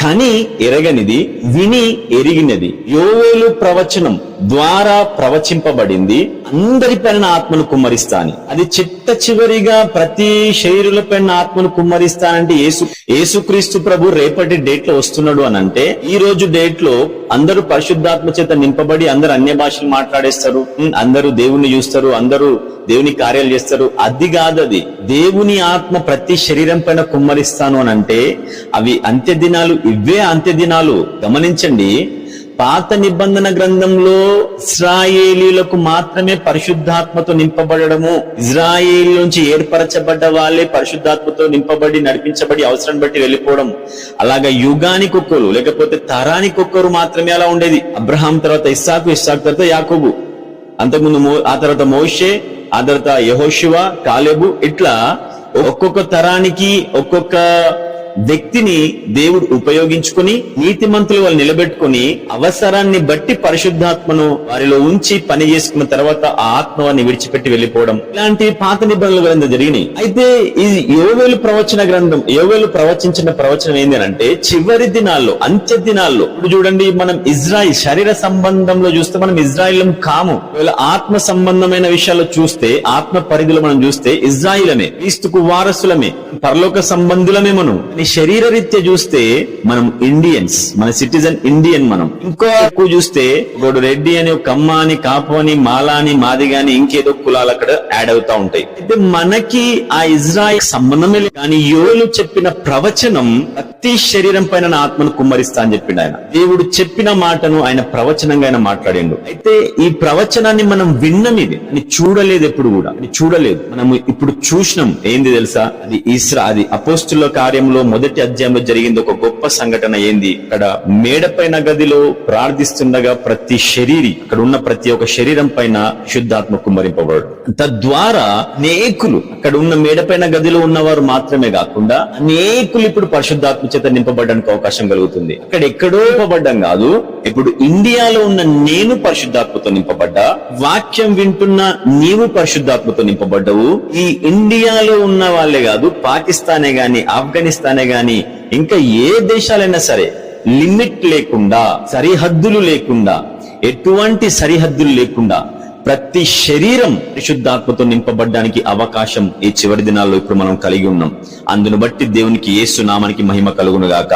కని ఎరగనిది, విని ఎరిగినది. యోవేలు ప్రవచనం ద్వారా ప్రవచింపబడింది, అందరిపైన ఆత్మను కుమ్మరిస్తాను. అది చిట్ట చివరిగా ప్రతి శరీరులపైన ఆత్మను కుమ్మరిస్తానంటే యేసుక్రీస్తు ప్రభు రేపటి డేట్ లో వస్తున్నాడు అని అంటే, ఈ రోజు డేట్ లో అందరూ పరిశుద్ధాత్మ చేత నింపబడి అందరు అన్య భాషలు మాట్లాడేస్తారు, అందరూ దేవుణ్ణి చూస్తారు, అందరూ దేవుని కార్యాలు చేస్తారు. అది కాదు, అది దేవుని ఆత్మ ప్రతి శరీరం పైన కుమ్మరిస్తాను అని అంటే అవి అంత్య దినాలు. ఇవే అంత్య దినాలు. గమనించండి, పాత నిబంధన గ్రంథంలో ఇశ్రాయేలీలకు మాత్రమే పరిశుద్ధాత్మతో నింపబడము, ఇజ్రాయేల్ నుంచి ఏర్పరచబడ్డ వాళ్ళే పరిశుద్ధాత్మతో నింపబడి నడిపించబడి అవసరం బట్టి వెళ్ళిపోవడం. అలాగా యుగానికి ఒక్కరు లేకపోతే తరానికి ఒక్కరు మాత్రమే అలా ఉండేది. అబ్రహాం తర్వాత ఇస్సాకు, ఇస్సాకు తర్వాత యాకోబు, అంతకుముందు ఆ తర్వాత మోషే, ఆ తర్వాత యెహోషువ, కాలేబు. ఇట్లా ఒక్కొక్క తరానికి ఒక్కొక్క వ్యక్తిని దేవుడు ఉపయోగించుకుని నీతిమంతులు వాళ్ళు నిలబెట్టుకుని అవసరాన్ని బట్టి పరిశుద్ధాత్మను వారిలో ఉంచి పని చేసుకున్న తర్వాత ఆ ఆత్మ వారిని విడిచిపెట్టి వెళ్ళిపోవడం, ఇలాంటి పాత నిబంధనల గ్రంథం జరిగినాయి. అయితే ఈ యోవేలు ప్రవచన గ్రంథం, యోవేలు ప్రవచించిన ప్రవచనం ఏంటి అంటే చివరి దినాల్లో, అంత్య దినాల్లో. ఇప్పుడు చూడండి, మనం ఇజ్రాయిల్ శరీర సంబంధంలో చూస్తే మనం ఇజ్రాయిలం కాము. ఆత్మ సంబంధమైన విషయాల్లో చూస్తే, ఆత్మ పరిధిలో మనం చూస్తే ఇజ్రాయిలమే, క్రీస్తుకు వారసులమే, పరలోక సంబంధులమే. మనం శరీర రీత్యా చూస్తే మనం ఇండియన్స్, మన సిటిజన్ ఇండియన్. మనం ఇంకో ఎక్కువ చూస్తే ఒకడు రెడ్డి అని, కమ్మ అని, కాపు అని, మాలా అని, మాది గాని, ఇంకేదో కులాలు అక్కడ యాడ్ అవుతా ఉంటాయి. అయితే మనకి ఆ ఇజ్రాయిల్ సంబంధమే లేదు. కానీ యోవేలు చెప్పిన ప్రవచనం ప్రతి శరీరం పైన నా ఆత్మను కుమ్మరిస్తా అని చెప్పిండు ఆయన. దేవుడు చెప్పిన మాటను ఆయన ప్రవచనంగా ఆయన మాట్లాడిండు. అయితే ఈ ప్రవచనాన్ని మనం విన్నాం, ఇది అని చూడలేదు, ఎప్పుడు కూడా చూడలేదు. మనం ఇప్పుడు చూసినాం. ఏంది తెలుసా? అది అపోస్తుల కార్యంలో మొదటి అధ్యాయంలో జరిగింది ఒక గొప్ప సంఘటన. ఏంది? అక్కడ మేడపైన గదిలో ప్రార్థిస్తుండగా ప్రతి శరీరి, అక్కడ ఉన్న ప్రతి ఒక్క శరీరం పైన శుద్ధాత్మ కుమ్మరింపబడు. తద్వారా అనేకులు, అక్కడ ఉన్న మేడపైన గదిలో ఉన్నవారు మాత్రమే కాకుండా అనేకులు ఇప్పుడు పరిశుద్ధాత్మ చేత నింపబడడానికి అవకాశం కలుగుతుంది. అక్కడ ఎక్కడో నింపబడ్డం కాదు, ఇప్పుడు ఇండియాలో ఉన్న నేను పరిశుద్ధాత్మతో నింపబడ్డా, వాక్యం వింటున్న నీవు పరిశుద్ధాత్మతో నింపబడ్డవు. ఈ ఇండియాలో ఉన్న వాళ్ళే కాదు, పాకిస్తానే గాని, ఆఫ్ఘనిస్తానే గాని, ఇంకా ఏ దేశాలైనా సరే, లిమిట్ లేకుండా, సరిహద్దులు లేకుండా, ఎటువంటి సరిహద్దులు లేకుండా ప్రతి శరీరం పరిశుద్ధాత్మతో నింపబడ్డానికి అవకాశం ఈ చివరి దినాల్లో ఇప్పుడు మనం కలిగి ఉన్నాం. అందును బట్టి దేవునికి, యేసు నామానికి మహిమ కలుగును గాక.